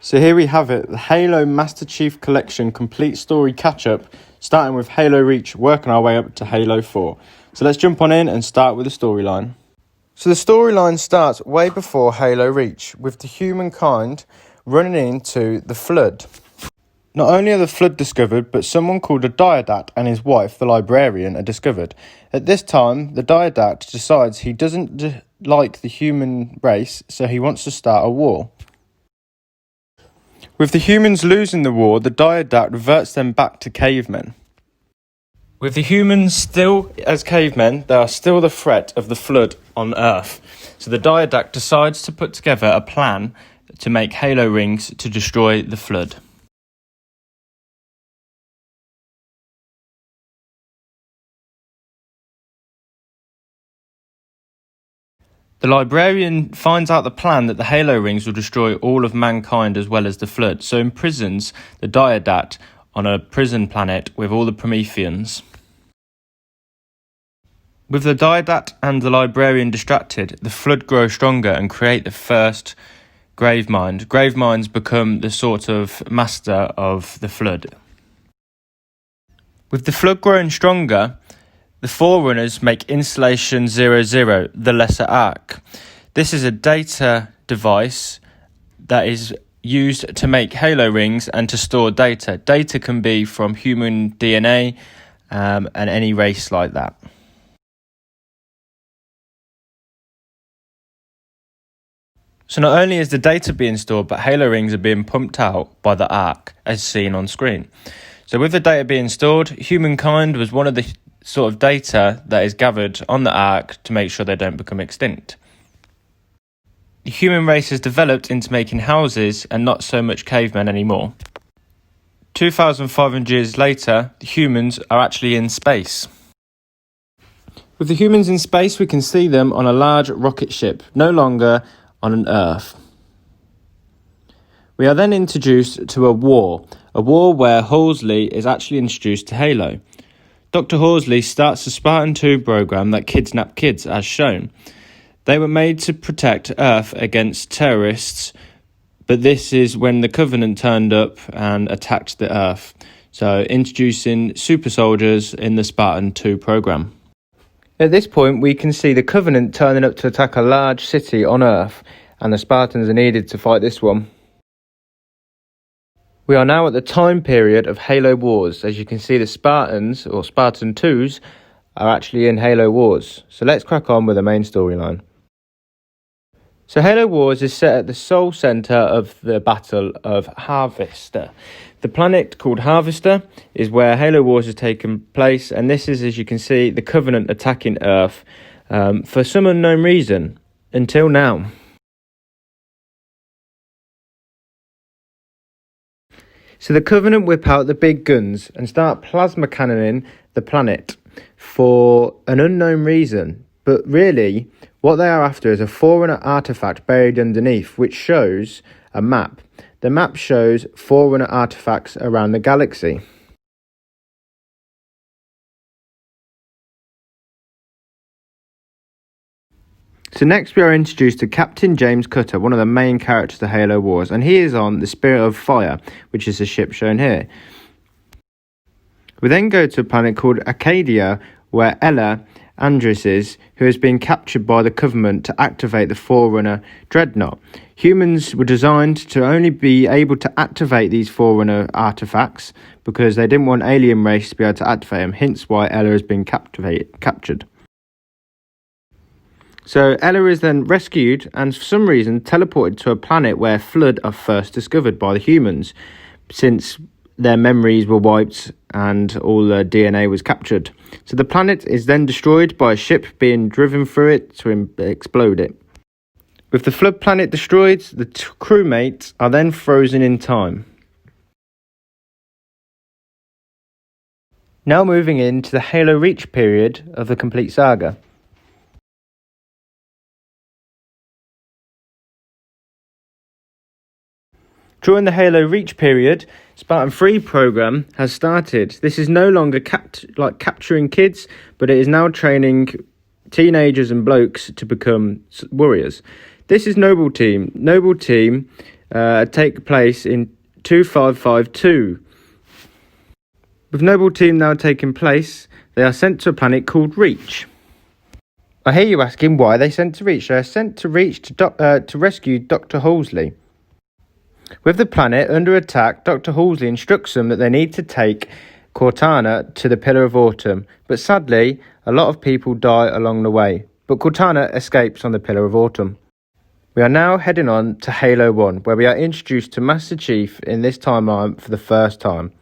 So here we have it, the Halo Master Chief Collection Complete Story Catch-Up, starting with Halo Reach, working our way up to Halo 4. So let's jump on in and start with the storyline. So the storyline starts way before Halo Reach, with the humankind running into the Flood. Not only are the Flood discovered, but someone called a Diodat and his wife, the Librarian, are discovered. At this time, the Diodat decides he doesn't like the human race, so he wants to start a war. With the humans losing the war, the Diodat reverts them back to cavemen. With the humans still as cavemen, they are still the threat of the Flood on Earth. So the Diodat decides to put together a plan to make Halo rings to destroy the Flood. The Librarian finds out the plan that the Halo rings will destroy all of mankind as well as the Flood, so imprisons the Diodat on a prison planet with all the Prometheans. With the Diodat and the Librarian distracted, the Flood grow stronger and create the first Gravemind. Graveminds become the sort of master of the Flood. With the Flood growing stronger, the Forerunners make Installation 00, the Lesser Ark. This is a data device that is used to make Halo rings and to store data. Data can be from human DNA and any race like that. So not only is the data being stored, but Halo rings are being pumped out by the Ark, as seen on screen. So with the data being stored, humankind was one of the sort of data that is gathered on the Ark to make sure they don't become extinct. The human race has developed into making houses and not so much cavemen anymore. 2,500 years later, the humans are actually in space. With the humans in space, we can see them on a large rocket ship, no longer on an Earth. We are then introduced to a war where Horsley is actually introduced to Halo. Dr. Horsley starts the Spartan 2 program that kidnapped kids, as shown. They were made to protect Earth against terrorists, but this is when the Covenant turned up and attacked the Earth. So introducing super soldiers in the Spartan 2 program. At this point, we can see the Covenant turning up to attack a large city on Earth, and the Spartans are needed to fight this one. We are now at the time period of Halo Wars. As you can see, the Spartans, or Spartan 2s, are actually in Halo Wars. So let's crack on with the main storyline. So Halo Wars is set at the sole centre of the Battle of Harvester. The planet called Harvester is where Halo Wars has taken place, and this is, as you can see, the Covenant attacking Earth for some unknown reason, until now. So the Covenant whip out the big guns and start plasma cannoning the planet for an unknown reason. But really, what they are after is a Forerunner artifact buried underneath, which shows a map. The map shows Forerunner artifacts around the galaxy. So next we are introduced to Captain James Cutter, one of the main characters of Halo Wars, and he is on the Spirit of Fire, which is the ship shown here. We then go to a planet called Acadia, where Ella Andres is, who has been captured by the Covenant to activate the Forerunner Dreadnought. Humans were designed to only be able to activate these Forerunner artifacts because they didn't want alien race to be able to activate them, hence why Ella has been captured. So Ella is then rescued and for some reason teleported to a planet where Flood are first discovered by the humans, since their memories were wiped and all their DNA was captured. So the planet is then destroyed by a ship being driven through it to explode it. With the Flood planet destroyed, the crewmates are then frozen in time. Now moving into the Halo Reach period of the complete saga. During the Halo Reach period, Spartan 3 program has started. This is no longer capturing kids, but it is now training teenagers and blokes to become warriors. This is Noble Team. Noble Team take place in 2552. With Noble Team now taking place, they are sent to a planet called Reach. I hear you asking why they sent to Reach. They are sent to Reach to rescue Dr. Halsey. With the planet under attack, Dr. Halsey instructs them that they need to take Cortana to the Pillar of Autumn, but sadly, a lot of people die along the way. But Cortana escapes on the Pillar of Autumn. We are now heading on to Halo 1, where we are introduced to Master Chief in this timeline for the first time.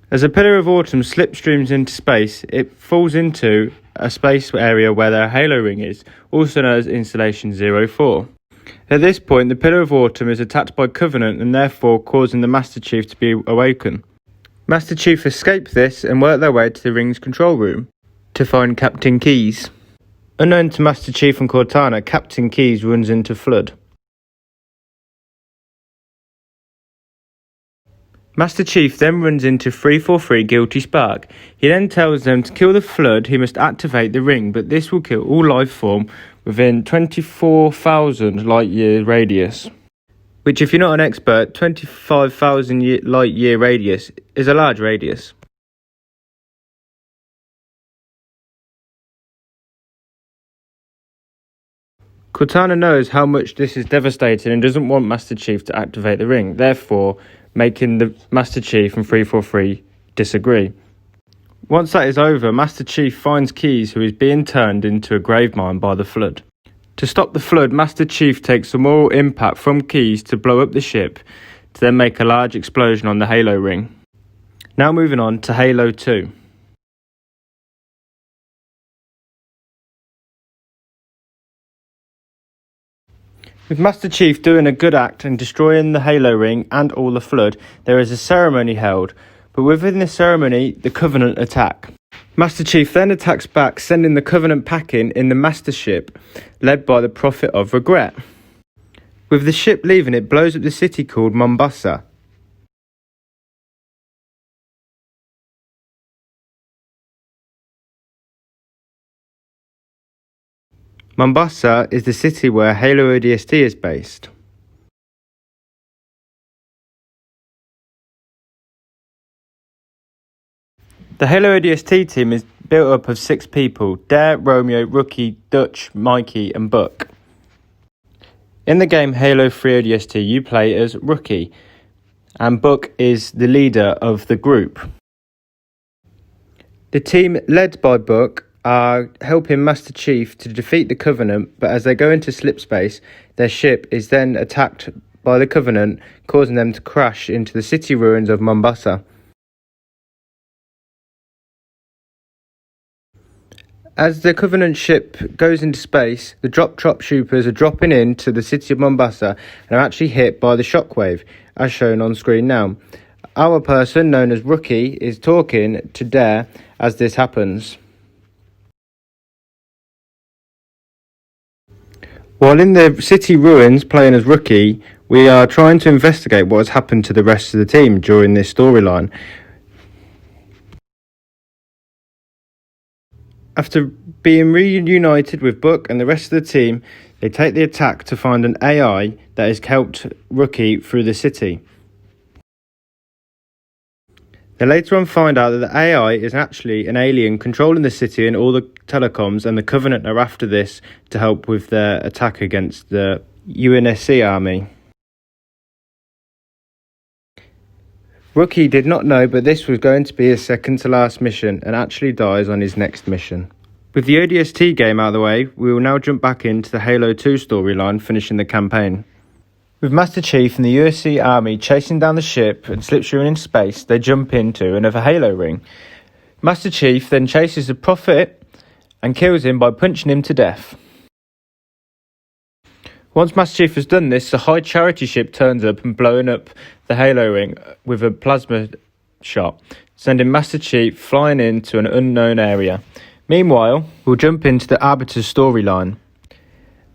As the Pillar of Autumn slipstreams into space, it falls into a space area where their Halo ring is, also known as Installation 04. At this point, the Pillar of Autumn is attacked by Covenant and therefore causing the Master Chief to be awakened. Master Chief escape this and work their way to the ring's control room to find Captain Keyes. Unknown to Master Chief and Cortana, Captain Keyes runs into Flood. Master Chief then runs into 343 Guilty Spark. He then tells them to kill the Flood, he must activate the ring, but this will kill all life form within 24,000 light-year radius. Which, if you're not an expert, 25,000 light-year radius is a large radius. Cortana knows how much this is devastating and doesn't want Master Chief to activate the ring, therefore making the Master Chief and 343 disagree. Once that is over, Master Chief finds Keyes, who is being turned into a grave mine by the Flood. To stop the Flood, Master Chief takes a moral impact from Keyes to blow up the ship, to then make a large explosion on the Halo ring. Now moving on to Halo 2. With Master Chief doing a good act and destroying the Halo ring and all the Flood, there is a ceremony held, but within the ceremony, the Covenant attack. Master Chief then attacks back, sending the Covenant packing in the Master Ship, led by the Prophet of Regret. With the ship leaving, it blows up the city called Mombasa. Mombasa is the city where Halo ODST is based. The Halo ODST team is built up of 6 people: Dare, Romeo, Rookie, Dutch, Mikey and Buck. In the game Halo 3 ODST, you play as Rookie, and Buck is the leader of the group. The team led by Buck are helping Master Chief to defeat the Covenant, but as they go into slipspace, their ship is then attacked by the Covenant, causing them to crash into the city ruins of Mombasa. As the Covenant ship goes into space, the drop troopers are dropping into the city of Mombasa and are actually hit by the shockwave, as shown on screen now. Our person, known as Rookie, is talking to Dare as this happens. While in the city ruins, playing as Rookie, we are trying to investigate what has happened to the rest of the team during this storyline. After being reunited with Buck and the rest of the team, they take the attack to find an AI that has helped Rookie through the city. They later on find out that the AI is actually an alien controlling the city and all the telecoms, and the Covenant are after this to help with their attack against the UNSC army. Rookie did not know, but this was going to be his second to last mission and actually dies on his next mission. With the ODST game out of the way, we will now jump back into the Halo 2 storyline, finishing the campaign. With Master Chief and the USC army chasing down the ship and slipstreaming in space, they jump into another Halo ring. Master Chief then chases the Prophet and kills him by punching him to death. Once Master Chief has done this, the High Charity ship turns up and blowing up the Halo ring with a plasma shot, sending Master Chief flying into an unknown area. Meanwhile, we'll jump into the Arbiter's storyline.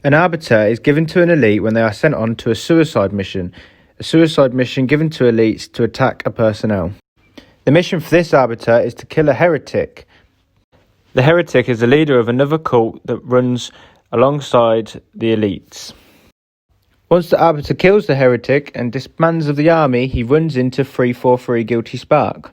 An Arbiter is given to an elite when they are sent on to a suicide mission given to elites to attack a personnel. The mission for this Arbiter is to kill a heretic. The heretic is the leader of another cult that runs alongside the elites. Once the Arbiter kills the heretic and disbands of the army, he runs into 343 Guilty Spark.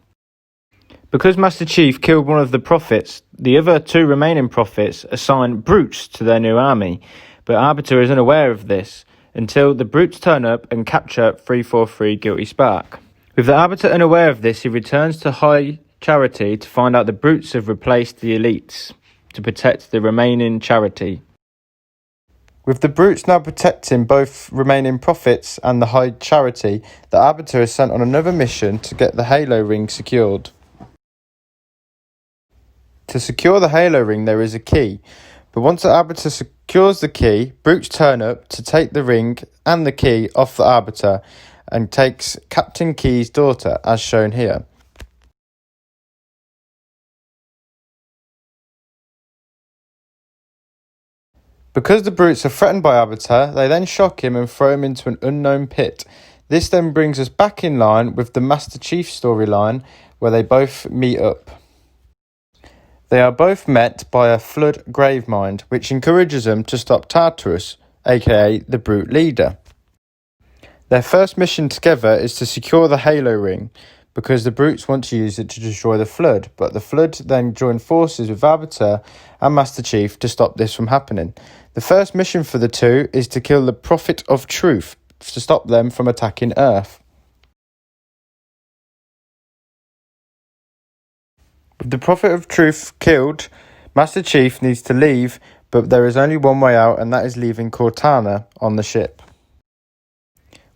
Because Master Chief killed one of the prophets, the other two remaining prophets assign brutes to their new army, but Arbiter is unaware of this until the brutes turn up and capture 343 Guilty Spark. With the Arbiter unaware of this, he returns to High Charity to find out the brutes have replaced the elites to protect the remaining charity. With the brutes now protecting both remaining prophets and the High Charity, the Arbiter is sent on another mission to get the Halo Ring secured. To secure the Halo Ring there is a key, but once the Arbiter secures the key, brutes turn up to take the ring and the key off the Arbiter and takes Captain Key's daughter, as shown here. Because the brutes are threatened by Arbiter, they then shock him and throw him into an unknown pit. This then brings us back in line with the Master Chief storyline, where they both meet up. They are both met by a Flood Gravemind, which encourages them to stop Tartarus, aka the Brute leader. Their first mission together is to secure the Halo Ring, because the brutes want to use it to destroy the Flood, but the Flood then join forces with Arbiter and Master Chief to stop this from happening. The first mission for the two is to kill the Prophet of Truth, to stop them from attacking Earth. With the Prophet of Truth killed, Master Chief needs to leave, but there is only one way out, and that is leaving Cortana on the ship.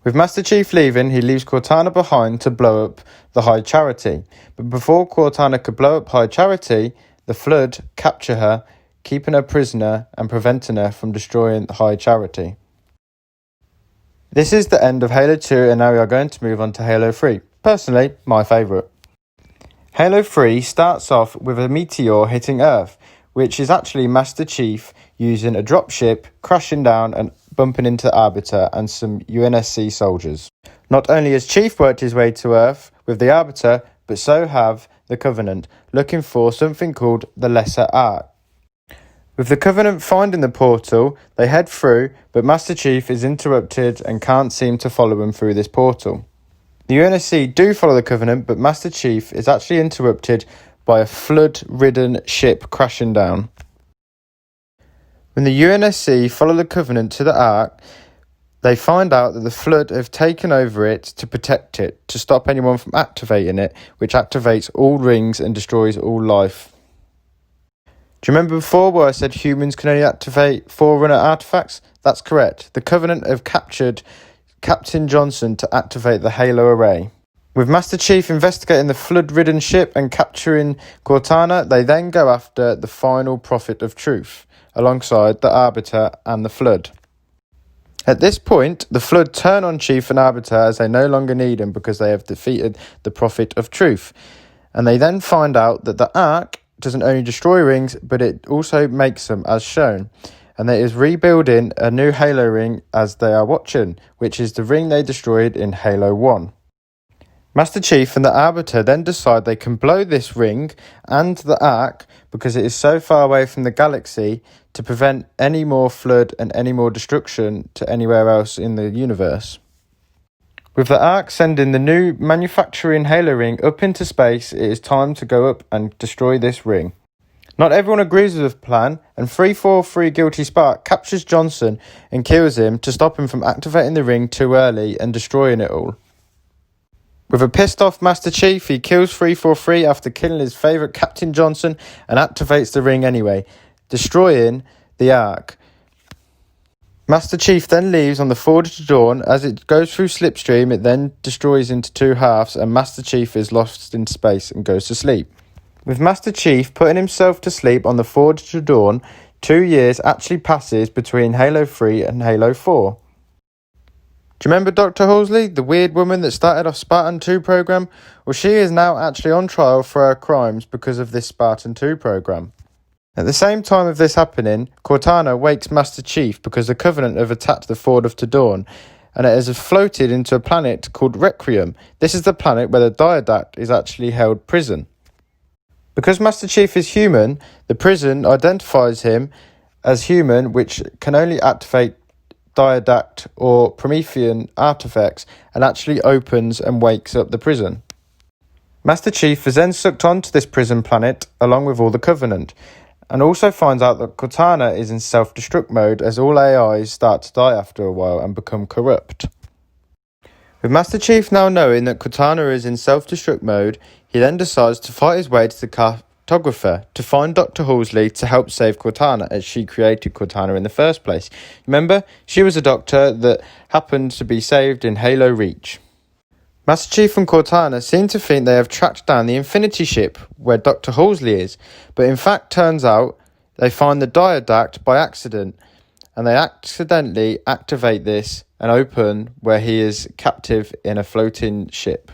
With Master Chief leaving, he leaves Cortana behind to blow up the High Charity. But before Cortana could blow up High Charity, the Flood capture her, keeping her prisoner and preventing her from destroying the High Charity. This is the end of Halo 2, and now we are going to move on to Halo 3. Personally, my favourite. Halo 3 starts off with a meteor hitting Earth, which is actually Master Chief using a dropship, crashing down and bumping into Arbiter and some UNSC soldiers. Not only has Chief worked his way to Earth with the Arbiter, but so have the Covenant, looking for something called the Lesser Ark. With the Covenant finding the portal, they head through, but Master Chief is interrupted and can't seem to follow him through this portal. The UNSC do follow the Covenant, but Master Chief is actually interrupted by a flood-ridden ship crashing down. When the UNSC follow the Covenant to the Ark, they find out that the Flood have taken over it to protect it, to stop anyone from activating it, which activates all rings and destroys all life. Do you remember before where I said humans can only activate Forerunner artifacts? That's correct. The Covenant have captured Captain Johnson to activate the Halo Array. With Master Chief investigating the flood-ridden ship and capturing Cortana, they then go after the final Prophet of Truth, alongside the Arbiter and the Flood. At this point, the Flood turn on Chief and Arbiter as they no longer need him because they have defeated the Prophet of Truth. And they then find out that the Ark doesn't only destroy rings, but it also makes them, as shown. And it is rebuilding a new Halo ring as they are watching, which is the ring they destroyed in Halo 1. Master Chief and the Arbiter then decide they can blow this ring and the Ark because it is so far away from the galaxy to prevent any more flood and any more destruction to anywhere else in the universe. With the Ark sending the new manufacturing Halo ring up into space, it is time to go up and destroy this ring. Not everyone agrees with the plan, and 343 Guilty Spark captures Johnson and kills him to stop him from activating the ring too early and destroying it all. With a pissed off Master Chief, he kills 343 after killing his favourite Captain Johnson and activates the ring anyway, destroying the Ark. Master Chief then leaves on the Forge to Dawn. As it goes through Slipstream, it then destroys into two halves and Master Chief is lost in space and goes to sleep. With Master Chief putting himself to sleep on the Forge to Dawn, 2 years actually passes between Halo 3 and Halo 4. Do you remember Dr. Horsley, the weird woman that started off Spartan 2 program? Well, she is now actually on trial for her crimes because of this Spartan 2 program. At the same time of this happening, Cortana wakes Master Chief because the Covenant have attacked the Ford of Tadorn, and it has floated into a planet called Requiem. This is the planet where the Diadact is actually held prison. Because Master Chief is human, the prison identifies him as human, which can only activate Diadact or Promethean artifacts, and actually opens and wakes up the prison. Master Chief is then sucked onto this prison planet along with all the Covenant, and also finds out that Cortana is in self-destruct mode as all AIs start to die after a while and become corrupt. With Master Chief now knowing that Cortana is in self-destruct mode, he then decides to fight his way to the cartographer to find Dr. Halsey to help save Cortana, as she created Cortana in the first place. Remember, she was a doctor that happened to be saved in Halo Reach. Master Chief and Cortana seem to think they have tracked down the Infinity Ship where Dr. Halsey is, but in fact turns out they find the Diadact by accident, and they accidentally activate this and open where he is captive in a floating ship.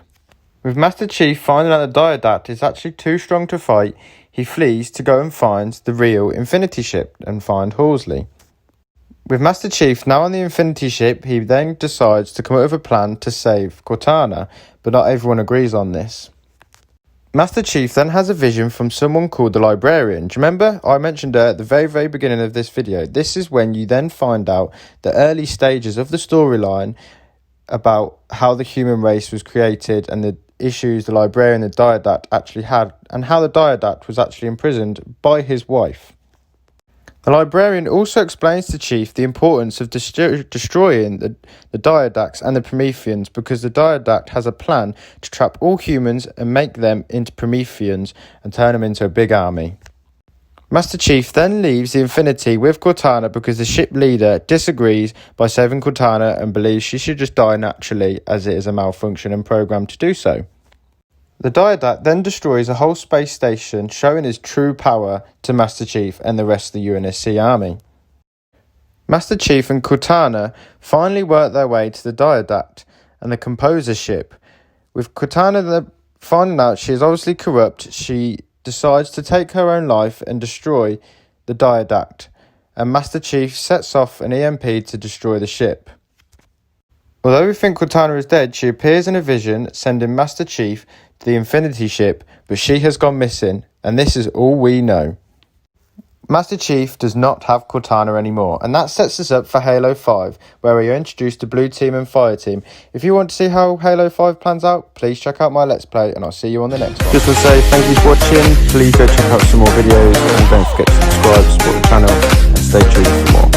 With Master Chief finding out the Diadact is actually too strong to fight, he flees to go and find the real Infinity Ship and find Halsey. With Master Chief now on the Infinity Ship, he then decides to come up with a plan to save Cortana, but not everyone agrees on this. Master Chief then has a vision from someone called the Librarian. Do you remember? I mentioned her at the very beginning of this video. This is when you then find out the early stages of the storyline about how the human race was created and the issues the Librarian and the Diadact actually had, and how the Diadact was actually imprisoned by his wife. The Librarian also explains to Chief the importance of destroying the Diadacts and the Prometheans, because the Diadact has a plan to trap all humans and make them into Prometheans and turn them into a big army. Master Chief then leaves the Infinity with Cortana because the ship leader disagrees by saving Cortana and believes she should just die naturally, as it is a malfunction and programmed to do so. The Diadact then destroys a whole space station, showing his true power to Master Chief and the rest of the UNSC army. Master Chief and Cortana finally work their way to the Diadact and the Composer ship. With Cortana finding out she is obviously corrupt, she decides to take her own life and destroy the Diadact, and Master Chief sets off an EMP to destroy the ship. Although we think Cortana is dead, she appears in a vision, sending Master Chief to the Infinity Ship, but she has gone missing, and this is all we know. Master Chief does not have Cortana anymore, and that sets us up for Halo 5, where we are introduced to Blue Team and Fire Team. If you want to see how Halo 5 plans out, please check out my Let's Play, and I'll see you on the next one. Just to say thank you for watching, please go check out some more videos, and don't forget to subscribe, support the channel, and stay tuned for more.